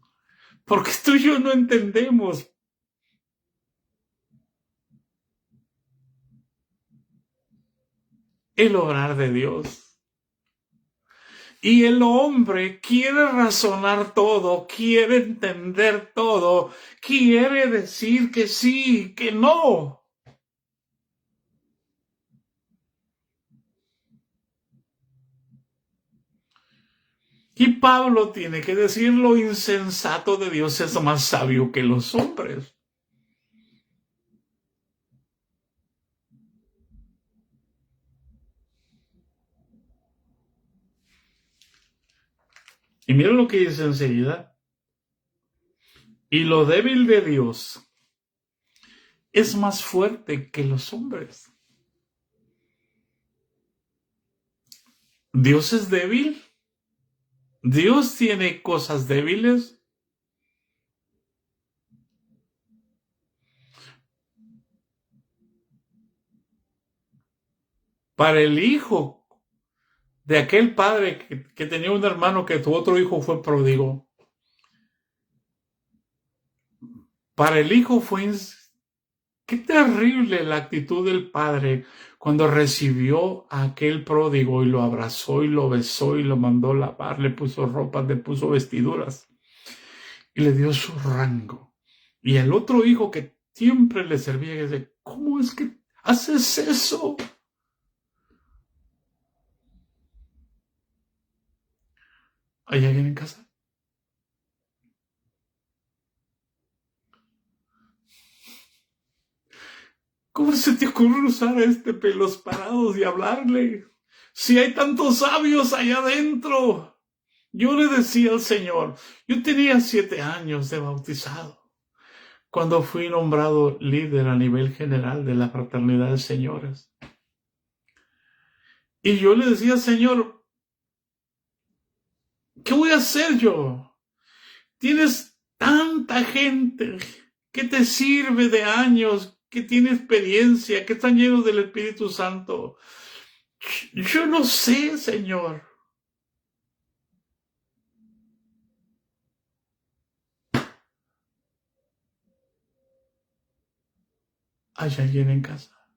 Porque tú y yo no entendemos. El obrar de Dios. Y el hombre quiere razonar todo, quiere entender todo, quiere decir que sí, que no. Y Pablo tiene que decir, lo insensato de Dios es más sabio que los hombres. Y mira lo que dice enseguida. Y lo débil de Dios es más fuerte que los hombres. ¿Dios es débil? ¿Dios tiene cosas débiles? Para el hijo de aquel padre que tenía un hermano que tu otro hijo fue pródigo, para el hijo fue Qué terrible la actitud del padre cuando recibió a aquel pródigo y lo abrazó y lo besó y lo mandó lavar, le puso ropas, le puso vestiduras y le dio su rango. Y el otro hijo que siempre le servía y dice, ¿cómo es que haces eso? ¿Hay alguien en casa? ¿Cómo se te ocurre usar a este pelos parados y hablarle? Si hay tantos sabios allá adentro. Yo le decía al Señor, yo tenía 7 años de bautizado cuando fui nombrado líder a nivel general de la Fraternidad de Señores. Y yo le decía, Señor, ¿qué voy a hacer yo? Tienes tanta gente que te sirve de años, que tiene experiencia, que están llenos del Espíritu Santo. Yo no sé, Señor. ¿Hay alguien en casa?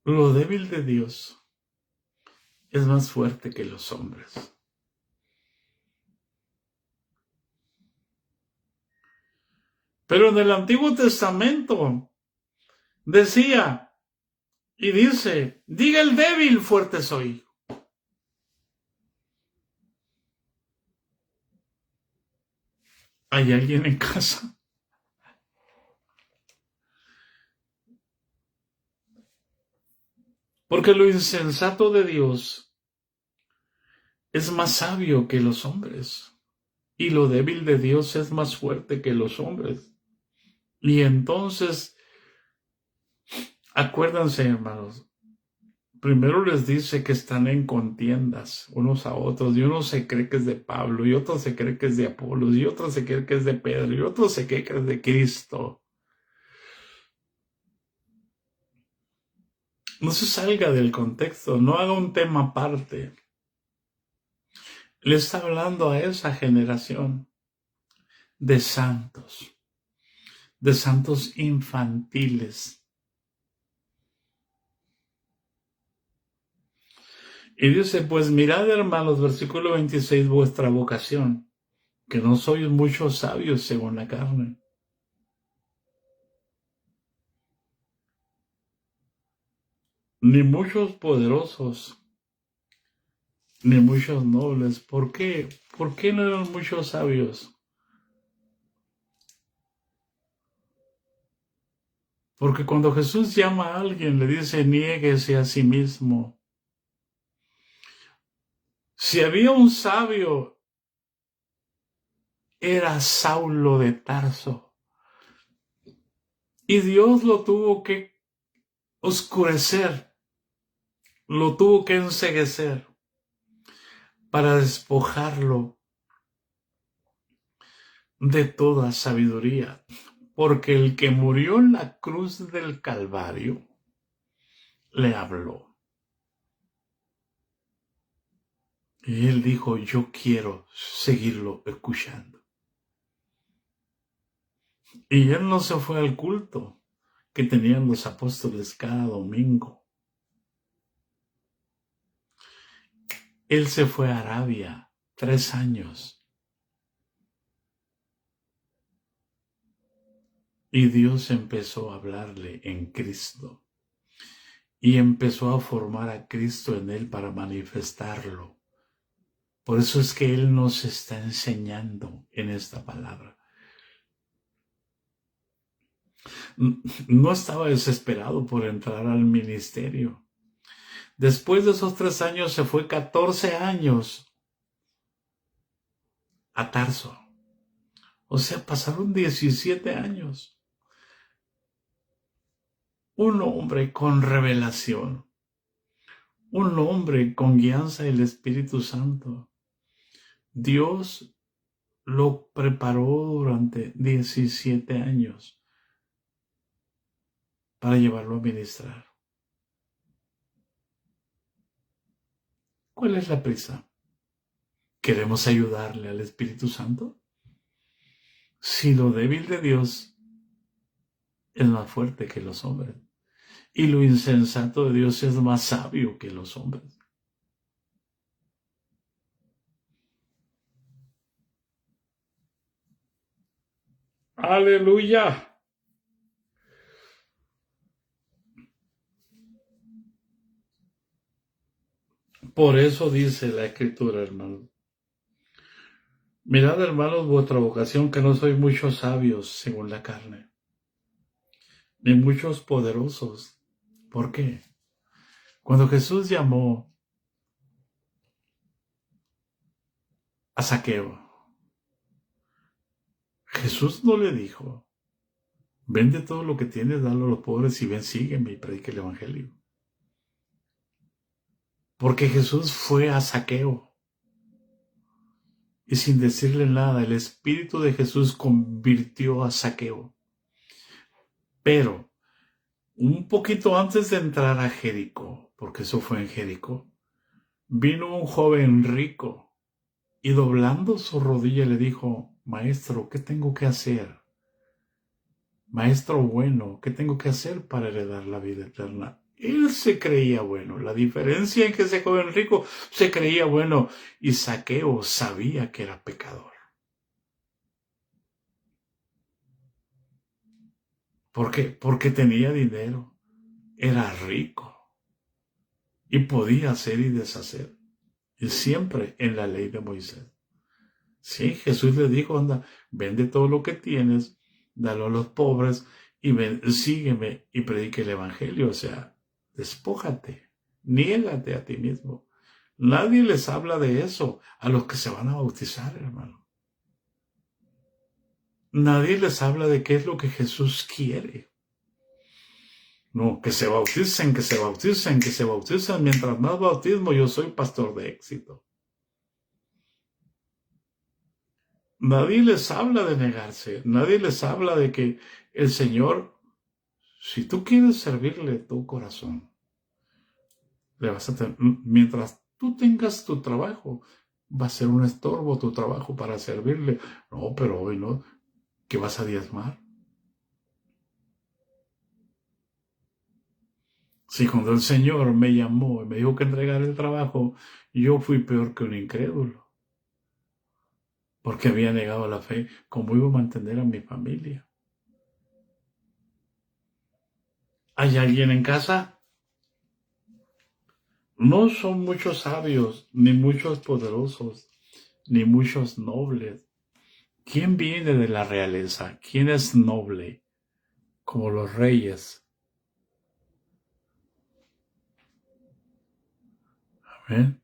Lo débil de Dios es más fuerte que los hombres. Pero en el Antiguo Testamento decía y dice, diga el débil, fuerte soy. ¿Hay alguien en casa? Porque lo insensato de Dios es más sabio que los hombres. Y lo débil de Dios es más fuerte que los hombres. Y entonces, acuérdense, hermanos, primero les dice que están en contiendas unos a otros, y uno se cree que es de Pablo, y otro se cree que es de Apolos, y otro se cree que es de Pedro, y otro se cree que es de Cristo. No se salga del contexto, no haga un tema aparte. Le está hablando a esa generación de santos infantiles. Y dice, pues mirad, hermanos, versículo 26, vuestra vocación, que no sois muchos sabios según la carne, ni muchos poderosos, ni muchos nobles. ¿Por qué? ¿Por qué no eran muchos sabios? Porque cuando Jesús llama a alguien, le dice, niéguese a sí mismo. Si había un sabio, era Saulo de Tarso. Y Dios lo tuvo que oscurecer, lo tuvo que enceguecer para despojarlo de toda sabiduría. Porque el que murió en la cruz del Calvario le habló. Y él dijo, yo quiero seguirlo escuchando. Y él no se fue al culto que tenían los apóstoles cada domingo. Él se fue a Arabia 3 años. Y Dios empezó a hablarle en Cristo. Y empezó a formar a Cristo en él para manifestarlo. Por eso es que Él nos está enseñando en esta palabra. No estaba desesperado por entrar al ministerio. Después de esos 3 años se fue 14 años a Tarso. O sea, pasaron 17 años. Un hombre con revelación. Un hombre con guianza del Espíritu Santo. Dios lo preparó durante 17 años para llevarlo a ministrar. ¿Cuál es la prisa? ¿Queremos ayudarle al Espíritu Santo? Si lo débil de Dios es más fuerte que los hombres, y lo insensato de Dios es más sabio que los hombres. Aleluya. Por eso dice la Escritura, hermano. Mirad, hermanos, vuestra vocación, que no sois muchos sabios según la carne, ni muchos poderosos. ¿Por qué? Cuando Jesús llamó a Zaqueo, Jesús no le dijo, vende todo lo que tienes, dalo a los pobres y ven, sígueme y predica el evangelio. Porque Jesús fue a Zaqueo y sin decirle nada, el Espíritu de Jesús convirtió a Zaqueo. Pero un poquito antes de entrar a Jericó, porque eso fue en Jericó, vino un joven rico y doblando su rodilla le dijo, Maestro, ¿qué tengo que hacer? Maestro bueno, ¿qué tengo que hacer para heredar la vida eterna? Él se creía bueno. La diferencia en que ese joven rico se creía bueno y Zaqueo sabía que era pecador. ¿Por qué? Porque tenía dinero, era rico y podía hacer y deshacer. Y siempre en la ley de Moisés. Sí, Jesús le dijo, anda, vende todo lo que tienes, dalo a los pobres y ven, sígueme y predique el evangelio. O sea, despójate, niégate a ti mismo. Nadie les habla de eso a los que se van a bautizar, hermano. Nadie les habla de qué es lo que Jesús quiere. No, que se bauticen, que se bauticen, que se bauticen. Mientras más bautismo, yo soy pastor de éxito. Nadie les habla de negarse. Nadie les habla de que el Señor, si tú quieres servirle tu corazón, le vas a tener, mientras tú tengas tu trabajo, va a ser un estorbo tu trabajo para servirle. No, pero hoy no, que vas a diezmar. Si cuando el Señor me llamó y me dijo que entregara el trabajo, yo fui peor que un incrédulo, porque había negado la fe, ¿cómo iba a mantener a mi familia? ¿Hay alguien en casa? No son muchos sabios, ni muchos poderosos, ni muchos nobles. ¿Quién viene de la realeza? ¿Quién es noble? Como los reyes. Amén.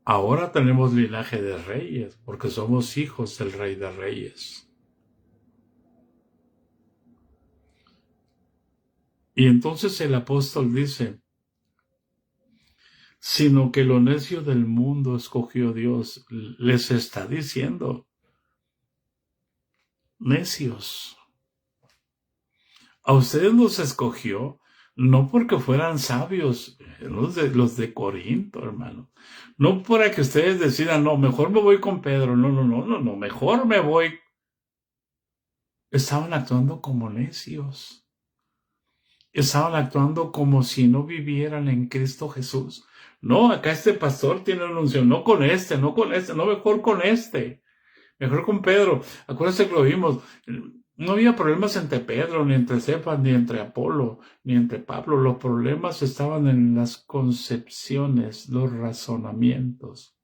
Ahora tenemos linaje de reyes, porque somos hijos del Rey de Reyes. Y entonces el apóstol dice, sino que lo necio del mundo escogió Dios. Les está diciendo, necios. A ustedes los escogió no porque fueran sabios, los de Corinto, hermano. No para que ustedes decidan, no, mejor me voy con Pedro. No, mejor me voy. Estaban actuando como necios. Estaban actuando como si no vivieran en Cristo Jesús. No, acá este pastor tiene una unción, no con este, no mejor con este. Mejor con Pedro. Acuérdense que lo vimos. No había problemas entre Pedro, ni entre Cefas, ni entre Apolo, ni entre Pablo. Los problemas estaban en las concepciones, los razonamientos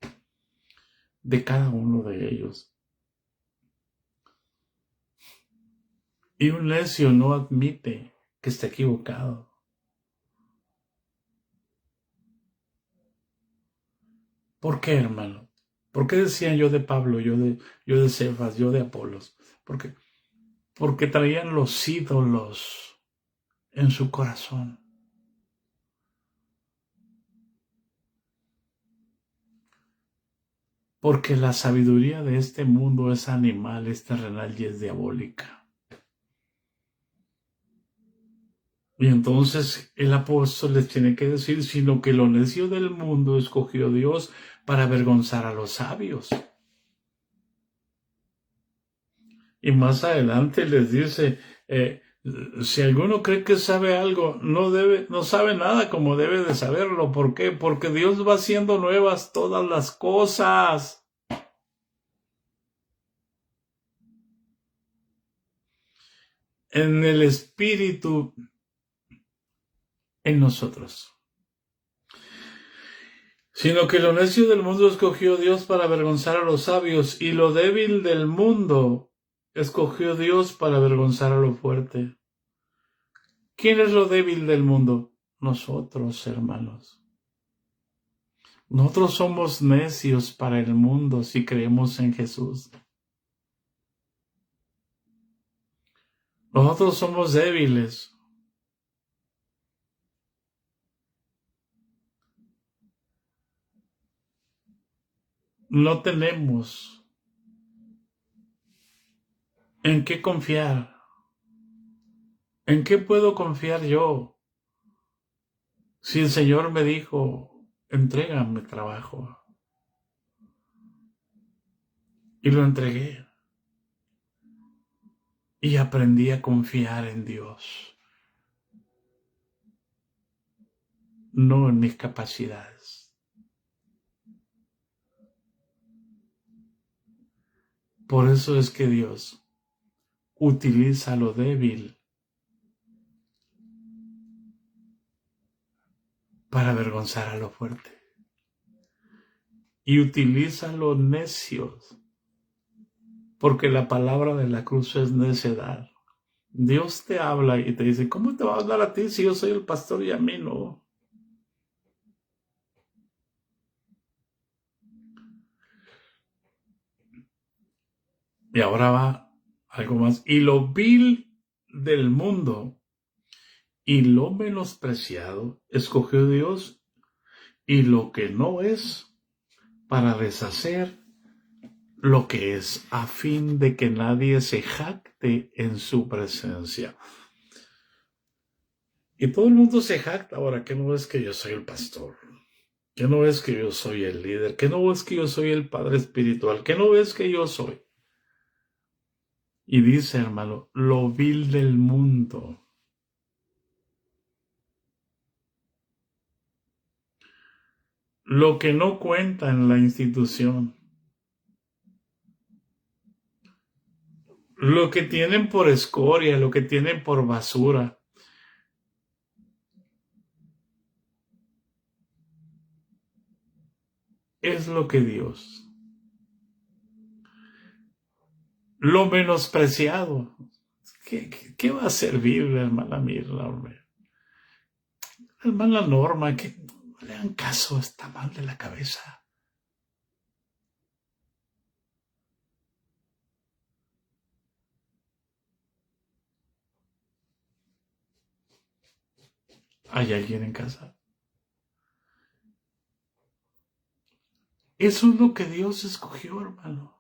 de cada uno de ellos. Y un necio no admite que está equivocado. ¿Por qué, hermano? ¿Por qué decían yo de Pablo, yo de Cefas, yo de Apolos? Porque traían los ídolos en su corazón. Porque la sabiduría de este mundo es animal, es terrenal y es diabólica. Y entonces el apóstol les tiene que decir, sino que lo necio del mundo escogió Dios para avergonzar a los sabios. Y más adelante les dice, si alguno cree que sabe algo, no sabe nada como debe de saberlo. ¿Por qué? Porque Dios va haciendo nuevas todas las cosas. En el Espíritu, en nosotros. Sino que lo necio del mundo escogió Dios para avergonzar a los sabios, y lo débil del mundo escogió Dios para avergonzar a lo fuerte. ¿Quién es lo débil del mundo? Nosotros, hermanos. Nosotros somos necios para el mundo si creemos en Jesús. Nosotros somos débiles. No tenemos en qué confiar. ¿En qué puedo confiar yo? Si el Señor me dijo, entrégame trabajo. Y lo entregué. Y aprendí a confiar en Dios, no en mis capacidades. Por eso es que Dios utiliza lo débil para avergonzar a lo fuerte. Y utiliza los necios, porque la palabra de la cruz es necedad. Dios te habla y te dice, ¿cómo te va a hablar a ti si yo soy el pastor y a mí no? Y ahora va algo más. Y lo vil del mundo y lo menospreciado escogió Dios, y lo que no es, para deshacer lo que es, a fin de que nadie se jacte en su presencia. Y todo el mundo se jacta ahora, que no es que yo soy el pastor, que no es que yo soy el líder, que no es que yo soy el padre espiritual, que no es que yo soy. Y dice, hermano, lo vil del mundo. Lo que no cuenta en la institución. Lo que tienen por escoria, lo que tienen por basura. Es lo que Dios. Lo menospreciado. ¿Qué va a servir la hermana Mirla, hombre? La hermana Norma, que no le hagan caso, está mal de la cabeza. ¿Hay alguien en casa? Eso es lo que Dios escogió, hermano.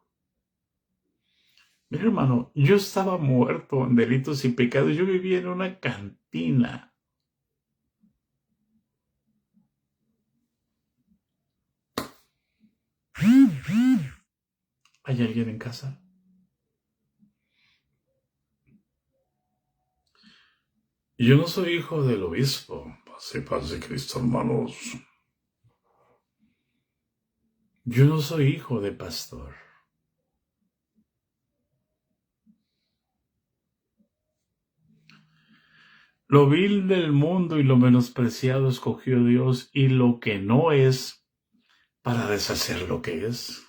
Mira, hermano, yo estaba muerto en delitos y pecados. Yo vivía en una cantina. ¿Hay alguien en casa? Yo no soy hijo del obispo. Paz de Cristo, hermanos. Yo no soy hijo de pastor. Lo vil del mundo y lo menospreciado escogió Dios, y lo que no es, para deshacer lo que es.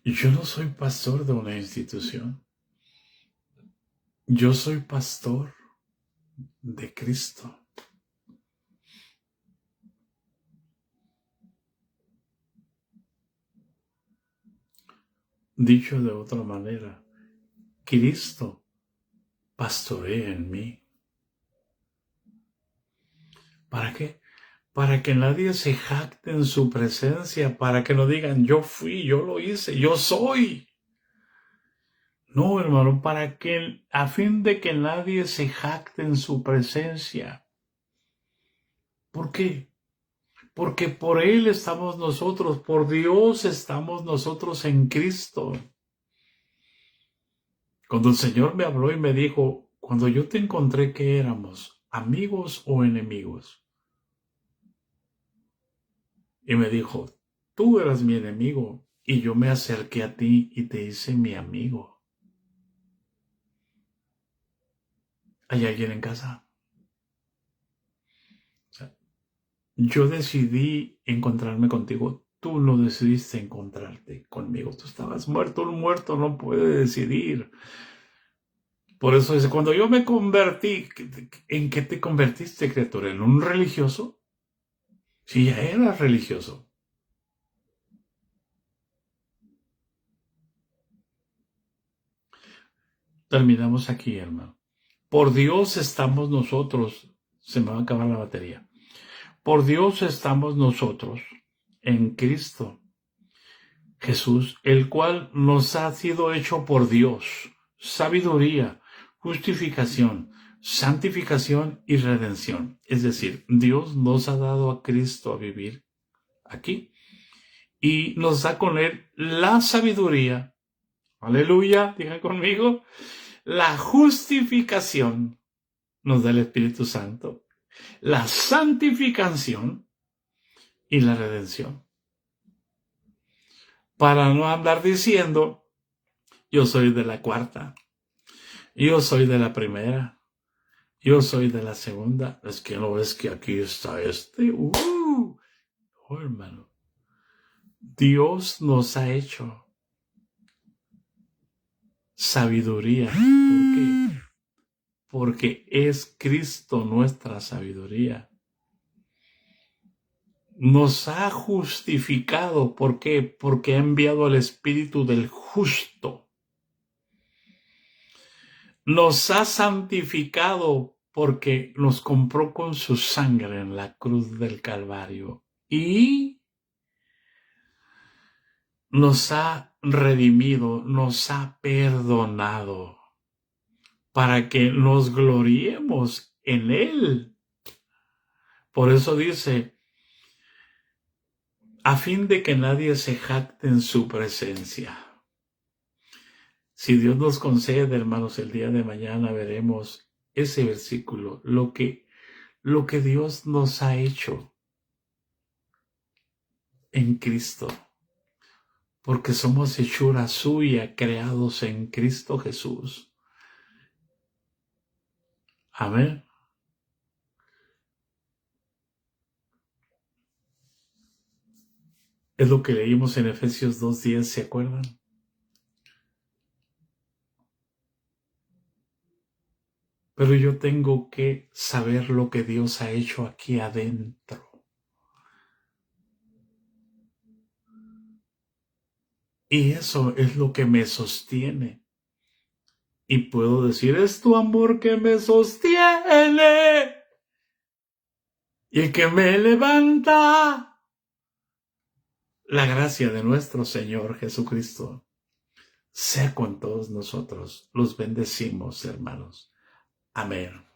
Yo no soy pastor de una institución. Yo soy pastor de Cristo. Dicho de otra manera, Cristo pastorea en mí. ¿Para qué? Para que nadie se jacte en su presencia, para que no digan, yo fui, yo lo hice, yo soy. No, hermano, a fin de que nadie se jacte en su presencia. ¿Por qué? Porque por Él estamos nosotros, por Dios estamos nosotros en Cristo. Cuando el Señor me habló y me dijo, cuando yo te encontré, ¿qué éramos? ¿Amigos o enemigos? Y me dijo, tú eras mi enemigo y yo me acerqué a ti y te hice mi amigo. ¿Hay alguien en casa? O sea, yo decidí encontrarme contigo. Tú no decidiste encontrarte conmigo. Tú estabas muerto. Un muerto no puede decidir. Por eso dice, cuando yo me convertí, ¿en qué te convertiste, criatura? ¿En un religioso? Si ya eras religioso. Terminamos aquí, hermano. Por Dios estamos nosotros. Se me va a acabar la batería. Por Dios estamos nosotros en Cristo Jesús, el cual nos ha sido hecho por Dios, sabiduría, justificación, santificación y redención. Es decir, Dios nos ha dado a Cristo a vivir aquí y nos da con Él la sabiduría, aleluya, digan conmigo, la justificación, nos da el Espíritu Santo, la santificación y la redención. Para no andar diciendo, yo soy de la cuarta, yo soy de la primera, yo soy de la segunda. Es que no ves que aquí está este. Oh, hermano. Dios nos ha hecho sabiduría. ¿Por qué? Porque es Cristo nuestra sabiduría. Nos ha justificado. ¿Por qué? Porque ha enviado al Espíritu del justo. Nos ha santificado porque nos compró con su sangre en la cruz del Calvario. Y nos ha redimido, nos ha perdonado para que nos gloriemos en Él. Por eso dice, a fin de que nadie se jacte en su presencia. Si Dios nos concede, hermanos, el día de mañana veremos ese versículo, lo que Dios nos ha hecho en Cristo, porque somos hechura suya, creados en Cristo Jesús. Amén. Es lo que leímos en Efesios 2:10, ¿se acuerdan? Pero yo tengo que saber lo que Dios ha hecho aquí adentro. Y eso es lo que me sostiene. Y puedo decir, es tu amor que me sostiene y que me levanta. La gracia de nuestro Señor Jesucristo sea con todos nosotros. Los bendecimos, hermanos. Amén.